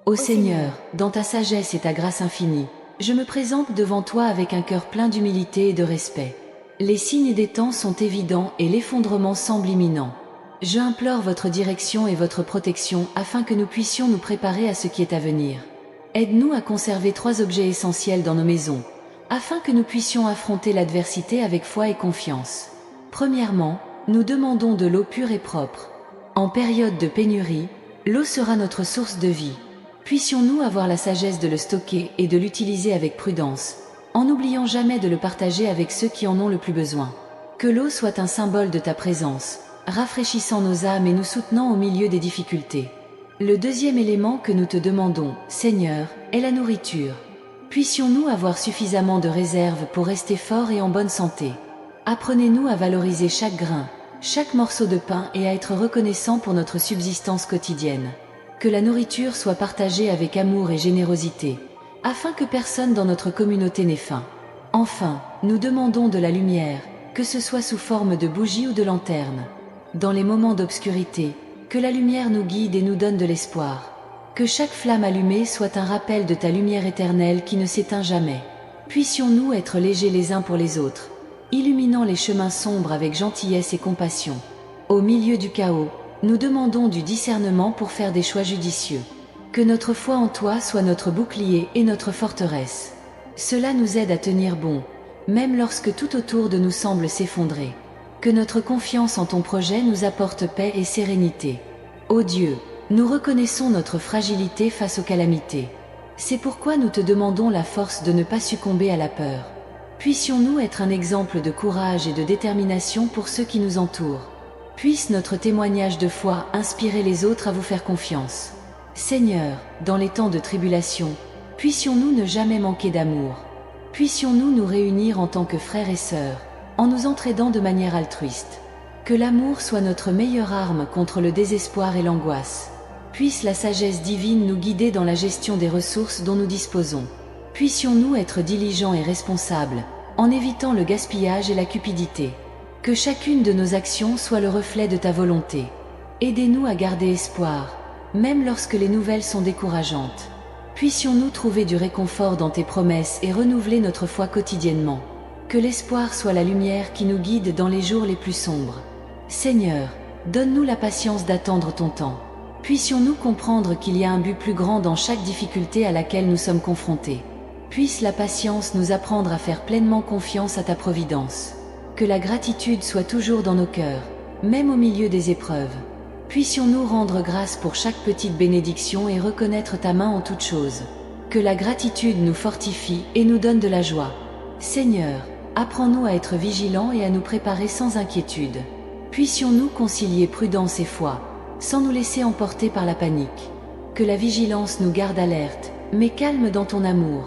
Ô Seigneur, dans ta sagesse et ta grâce infinie, je me présente devant toi avec un cœur plein d'humilité et de respect. Les signes des temps sont évidents et l'effondrement semble imminent. Je implore votre direction et votre protection afin que nous puissions nous préparer à ce qui est à venir. Aide-nous à conserver 3 objets essentiels dans nos maisons, afin que nous puissions affronter l'adversité avec foi et confiance. Premièrement, nous demandons de l'eau pure et propre. En période de pénurie, l'eau sera notre source de vie. Puissions-nous avoir la sagesse de le stocker et de l'utiliser avec prudence, en n'oubliant jamais de le partager avec ceux qui en ont le plus besoin. Que l'eau soit un symbole de ta présence, rafraîchissant nos âmes et nous soutenant au milieu des difficultés. Le deuxième élément que nous te demandons, Seigneur, est la nourriture. Puissions-nous avoir suffisamment de réserves pour rester forts et en bonne santé. Apprenez-nous à valoriser chaque grain, chaque morceau de pain et à être reconnaissants pour notre subsistance quotidienne. Que la nourriture soit partagée avec amour et générosité, afin que personne dans notre communauté n'ait faim. Enfin, nous demandons de la lumière, que ce soit sous forme de bougies ou de lanternes. Dans les moments d'obscurité, que la lumière nous guide et nous donne de l'espoir. Que chaque flamme allumée soit un rappel de ta lumière éternelle qui ne s'éteint jamais. Puissions-nous être légers les uns pour les autres, illuminant les chemins sombres avec gentillesse et compassion. Au milieu du chaos, nous demandons du discernement pour faire des choix judicieux. Que notre foi en toi soit notre bouclier et notre forteresse. Cela nous aide à tenir bon, même lorsque tout autour de nous semble s'effondrer. Que notre confiance en ton projet nous apporte paix et sérénité. Ô Dieu, nous reconnaissons notre fragilité face aux calamités. C'est pourquoi nous te demandons la force de ne pas succomber à la peur. Puissions-nous être un exemple de courage et de détermination pour ceux qui nous entourent. Puisse notre témoignage de foi inspirer les autres à vous faire confiance. Seigneur, dans les temps de tribulation, puissions-nous ne jamais manquer d'amour. Puissions-nous nous réunir en tant que frères et sœurs, en nous entraidant de manière altruiste. Que l'amour soit notre meilleure arme contre le désespoir et l'angoisse. Puisse la sagesse divine nous guider dans la gestion des ressources dont nous disposons. Puissions-nous être diligents et responsables, en évitant le gaspillage et la cupidité. Que chacune de nos actions soit le reflet de ta volonté. Aidez-nous à garder espoir, même lorsque les nouvelles sont décourageantes. Puissions-nous trouver du réconfort dans tes promesses et renouveler notre foi quotidiennement. Que l'espoir soit la lumière qui nous guide dans les jours les plus sombres. Seigneur, donne-nous la patience d'attendre ton temps. Puissions-nous comprendre qu'il y a un but plus grand dans chaque difficulté à laquelle nous sommes confrontés. Puisse la patience nous apprendre à faire pleinement confiance à ta providence. Que la gratitude soit toujours dans nos cœurs, même au milieu des épreuves. Puissions-nous rendre grâce pour chaque petite bénédiction et reconnaître ta main en toutes choses. Que la gratitude nous fortifie et nous donne de la joie. Seigneur, apprends-nous à être vigilants et à nous préparer sans inquiétude. Puissions-nous concilier prudence et foi, sans nous laisser emporter par la panique. Que la vigilance nous garde alertes, mais calme dans ton amour.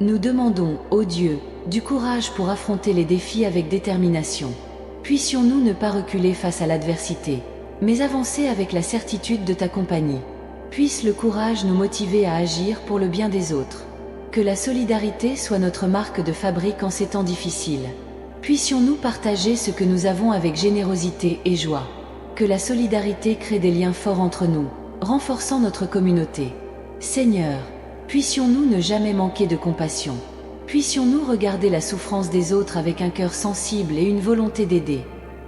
Nous demandons, ô Dieu, du courage pour affronter les défis avec détermination. Puissions-nous ne pas reculer face à l'adversité, mais avancer avec la certitude de ta compagnie. Puisse le courage nous motiver à agir pour le bien des autres. Que la solidarité soit notre marque de fabrique en ces temps difficiles. Puissions-nous partager ce que nous avons avec générosité et joie. Que la solidarité crée des liens forts entre nous, renforçant notre communauté. Seigneur, puissions-nous ne jamais manquer de compassion. Puissions-nous regarder la souffrance des autres avec un cœur sensible et une volonté d'aider.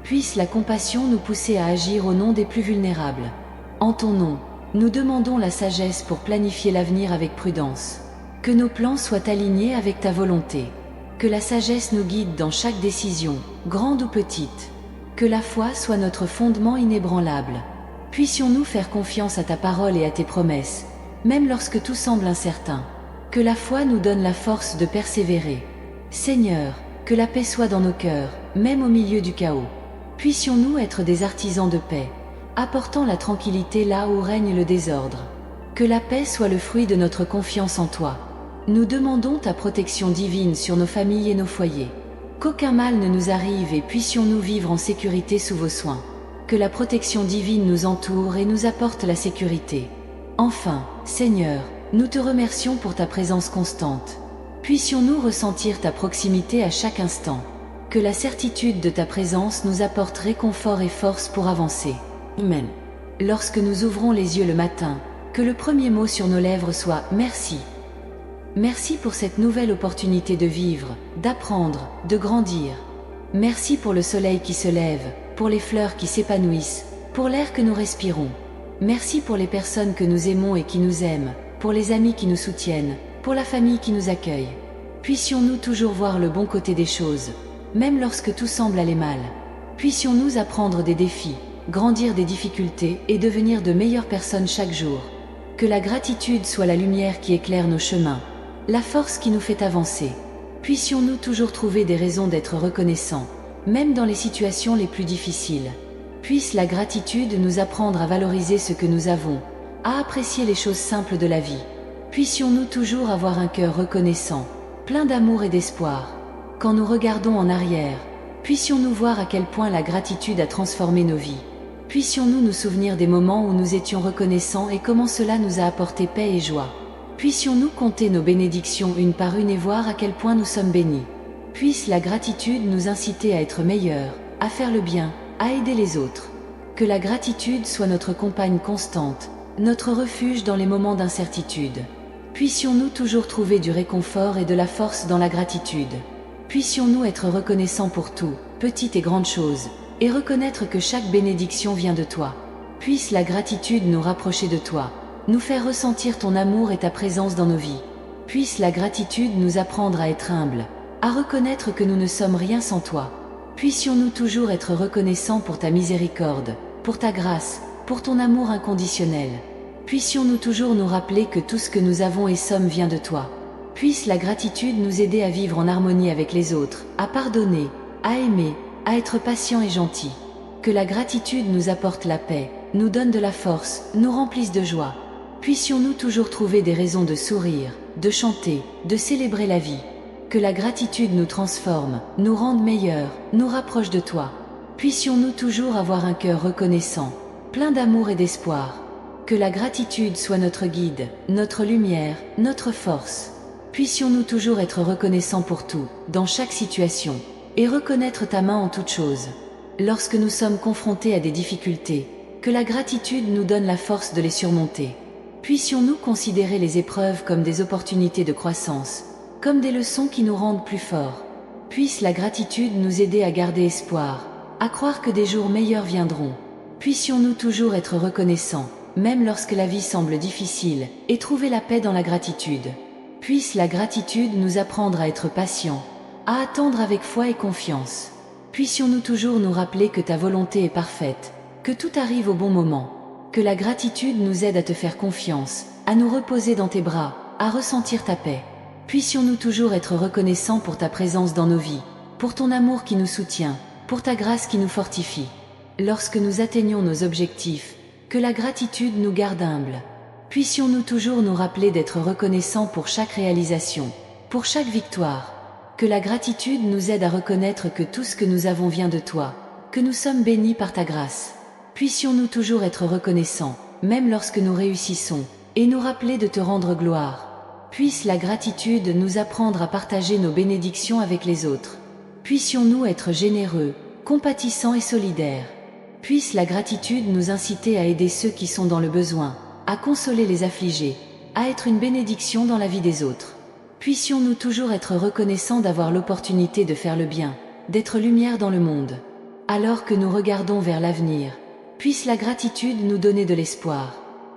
Puisse la compassion nous pousser à agir au nom des plus vulnérables. En ton nom, nous demandons la sagesse pour planifier l'avenir avec prudence. Que nos plans soient alignés avec ta volonté. Que la sagesse nous guide dans chaque décision, grande ou petite. Que la foi soit notre fondement inébranlable. Puissions-nous faire confiance à ta parole et à tes promesses, même lorsque tout semble incertain. Que la foi nous donne la force de persévérer. Seigneur, que la paix soit dans nos cœurs, même au milieu du chaos. Puissions-nous être des artisans de paix, apportant la tranquillité là où règne le désordre. Que la paix soit le fruit de notre confiance en toi. Nous demandons ta protection divine sur nos familles et nos foyers. Qu'aucun mal ne nous arrive et puissions-nous vivre en sécurité sous vos soins. Que la protection divine nous entoure et nous apporte la sécurité. Enfin, Seigneur, nous te remercions pour ta présence constante. Puissions-nous ressentir ta proximité à chaque instant. Que la certitude de ta présence nous apporte réconfort et force pour avancer. Amen. Lorsque nous ouvrons les yeux le matin, Que le premier mot sur nos lèvres soit « Merci ». Merci pour cette nouvelle opportunité de vivre, d'apprendre, de grandir. Merci pour le soleil qui se lève, pour les fleurs qui s'épanouissent, pour l'air que nous respirons. Merci pour les personnes que nous aimons et qui nous aiment, pour les amis qui nous soutiennent, pour la famille qui nous accueille. Puissions-nous toujours voir le bon côté des choses, même lorsque tout semble aller mal. Puissions-nous apprendre des défis, grandir des difficultés et devenir de meilleures personnes chaque jour. Que la gratitude soit la lumière qui éclaire nos chemins, la force qui nous fait avancer. Puissions-nous toujours trouver des raisons d'être reconnaissants, même dans les situations les plus difficiles. Puisse la gratitude nous apprendre à valoriser ce que nous avons, à apprécier les choses simples de la vie. Puissions-nous toujours avoir un cœur reconnaissant, plein d'amour et d'espoir. Quand nous regardons en arrière, puissions-nous voir à quel point la gratitude a transformé nos vies. Puissions-nous nous souvenir des moments où nous étions reconnaissants et comment cela nous a apporté paix et joie. Puissions-nous compter nos bénédictions une par une et voir à quel point nous sommes bénis. Puisse la gratitude nous inciter à être meilleurs, à faire le bien, à aider les autres. Que la gratitude soit notre compagne constante, notre refuge dans les moments d'incertitude. Puissions-nous toujours trouver du réconfort et de la force dans la gratitude. Puissions-nous être reconnaissants pour tout, petites et grandes choses, et reconnaître que chaque bénédiction vient de toi. Puisse la gratitude nous rapprocher de toi, nous faire ressentir ton amour et ta présence dans nos vies. Puisse la gratitude nous apprendre à être humbles, à reconnaître que nous ne sommes rien sans toi. Puissions-nous toujours être reconnaissants pour ta miséricorde, pour ta grâce, pour ton amour inconditionnel. Puissions-nous toujours nous rappeler que tout ce que nous avons et sommes vient de toi. Puisse la gratitude nous aider à vivre en harmonie avec les autres, à pardonner, à aimer, à être patient et gentil. Que la gratitude nous apporte la paix, nous donne de la force, nous remplisse de joie. Puissions-nous toujours trouver des raisons de sourire, de chanter, de célébrer la vie. Que la gratitude nous transforme, nous rende meilleurs, nous rapproche de toi. Puissions-nous toujours avoir un cœur reconnaissant, plein d'amour et d'espoir. Que la gratitude soit notre guide, notre lumière, notre force. Puissions-nous toujours être reconnaissants pour tout, dans chaque situation, et reconnaître ta main en toutes choses. Lorsque nous sommes confrontés à des difficultés, que la gratitude nous donne la force de les surmonter. Puissions-nous considérer les épreuves comme des opportunités de croissance, comme des leçons qui nous rendent plus forts. Puisse la gratitude nous aider à garder espoir, à croire que des jours meilleurs viendront. Puissions-nous toujours être reconnaissants, même lorsque la vie semble difficile, et trouver la paix dans la gratitude. Puisse la gratitude nous apprendre à être patients, à attendre avec foi et confiance. Puissions-nous toujours nous rappeler que ta volonté est parfaite, que tout arrive au bon moment. Que la gratitude nous aide à te faire confiance, à nous reposer dans tes bras, à ressentir ta paix. Puissions-nous toujours être reconnaissants pour ta présence dans nos vies, pour ton amour qui nous soutient, pour ta grâce qui nous fortifie. Lorsque nous atteignons nos objectifs, que la gratitude nous garde humbles. Puissions-nous toujours nous rappeler d'être reconnaissants pour chaque réalisation, pour chaque victoire. Que la gratitude nous aide à reconnaître que tout ce que nous avons vient de toi, que nous sommes bénis par ta grâce. Puissions-nous toujours être reconnaissants, même lorsque nous réussissons, et nous rappeler de te rendre gloire. Puisse la gratitude nous apprendre à partager nos bénédictions avec les autres. Puissions-nous être généreux, compatissants et solidaires. Puisse la gratitude nous inciter à aider ceux qui sont dans le besoin, à consoler les affligés, à être une bénédiction dans la vie des autres. Puissions-nous toujours être reconnaissants d'avoir l'opportunité de faire le bien, d'être lumière dans le monde. Alors que nous regardons vers l'avenir, puisse la gratitude nous donner de l'espoir.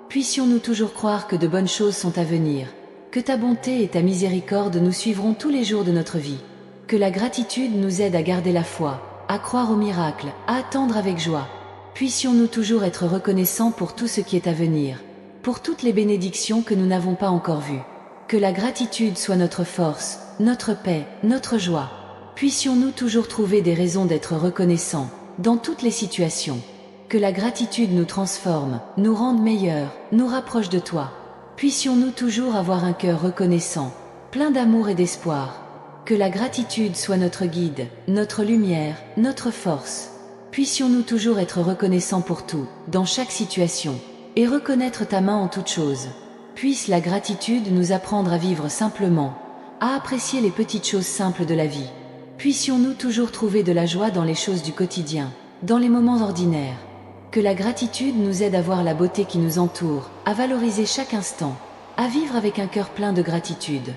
Puissions-nous toujours croire que de bonnes choses sont à venir, que ta bonté et ta miséricorde nous suivront tous les jours de notre vie. Que la gratitude nous aide à garder la foi, à croire au miracle, à attendre avec joie. Puissions-nous toujours être reconnaissants pour tout ce qui est à venir, pour toutes les bénédictions que nous n'avons pas encore vues. Que la gratitude soit notre force, notre paix, notre joie. Puissions-nous toujours trouver des raisons d'être reconnaissants, dans toutes les situations. Que la gratitude nous transforme, nous rende meilleurs, nous rapproche de toi. Puissions-nous toujours avoir un cœur reconnaissant, plein d'amour et d'espoir. Que la gratitude soit notre guide, notre lumière, notre force. Puissions-nous toujours être reconnaissants pour tout, dans chaque situation, et reconnaître ta main en toutes choses. Puisse la gratitude nous apprendre à vivre simplement, à apprécier les petites choses simples de la vie. Puissions-nous toujours trouver de la joie dans les choses du quotidien, dans les moments ordinaires. Que la gratitude nous aide à voir la beauté qui nous entoure, à valoriser chaque instant, à vivre avec un cœur plein de gratitude.